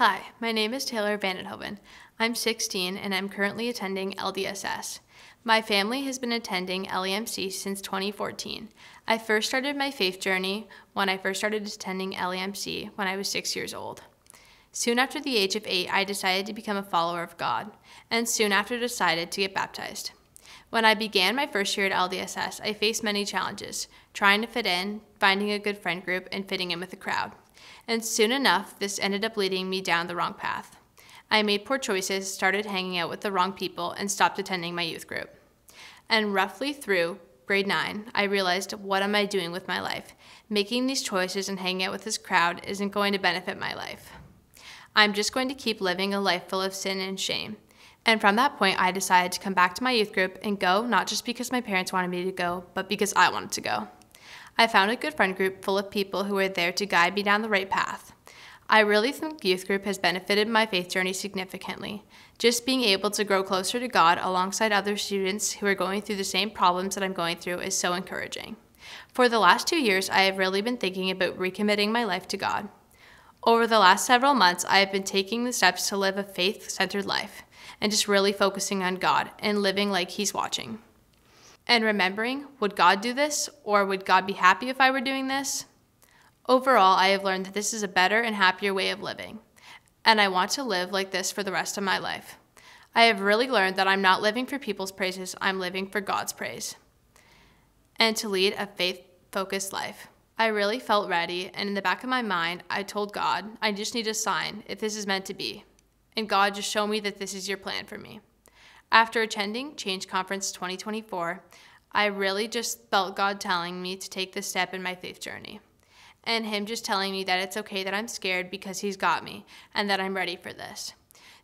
Hi, my name is Taylor Vandenhoven. I'm 16 and I'm currently attending LDSS. My family has been attending LEMC since 2014. I first started my faith journey when I first started attending LEMC when I was 6 years old. Soon after the age of 8, I decided to become a follower of God, and soon after decided to get baptized. When I began my first year at LDSS, I faced many challenges, trying to fit in, finding a good friend group, and fitting in with the crowd. And soon enough, this ended up leading me down the wrong path. I made poor choices, started hanging out with the wrong people, and stopped attending my youth group. And roughly through grade 9, I realized, what am I doing with my life? Making these choices and hanging out with this crowd isn't going to benefit my life. I'm just going to keep living a life full of sin and shame. And from that point, I decided to come back to my youth group and go, not just because my parents wanted me to go, but because I wanted to go. I found a good friend group full of people who were there to guide me down the right path. I really think youth group has benefited my faith journey significantly. Just being able to grow closer to God alongside other students who are going through the same problems that I'm going through is so encouraging. For the last 2 years, I have really been thinking about recommitting my life to God. Over the last several months, I have been taking the steps to live a faith-centered life and just really focusing on God and living like He's watching. And remembering, would God do this, or would God be happy if I were doing this? Overall, I have learned that this is a better and happier way of living, and I want to live like this for the rest of my life. I have really learned that I'm not living for people's praises, I'm living for God's praise, and to lead a faith-focused life. I really felt ready, and in the back of my mind, I told God, I just need a sign if this is meant to be, and God, just show me that this is your plan for me. After attending Change Conference 2024, I really just felt God telling me to take this step in my faith journey, and Him just telling me that it's okay that I'm scared because He's got me, and that I'm ready for this.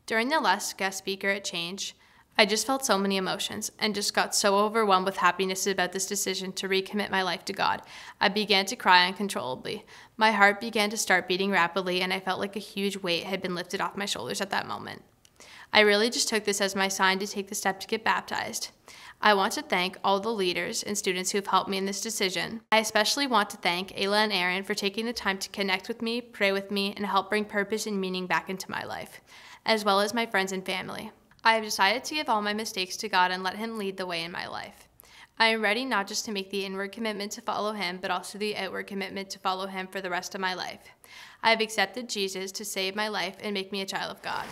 During the last guest speaker at Change, I just felt so many emotions and just got so overwhelmed with happiness about this decision to recommit my life to God. I began to cry uncontrollably. My heart began to start beating rapidly, and I felt like a huge weight had been lifted off my shoulders at that moment. I really just took this as my sign to take the step to get baptized. I want to thank all the leaders and students who have helped me in this decision. I especially want to thank Ayla and Aaron for taking the time to connect with me, pray with me, and help bring purpose and meaning back into my life, as well as my friends and family. I have decided to give all my mistakes to God and let Him lead the way in my life. I am ready not just to make the inward commitment to follow Him, but also the outward commitment to follow Him for the rest of my life. I have accepted Jesus to save my life and make me a child of God.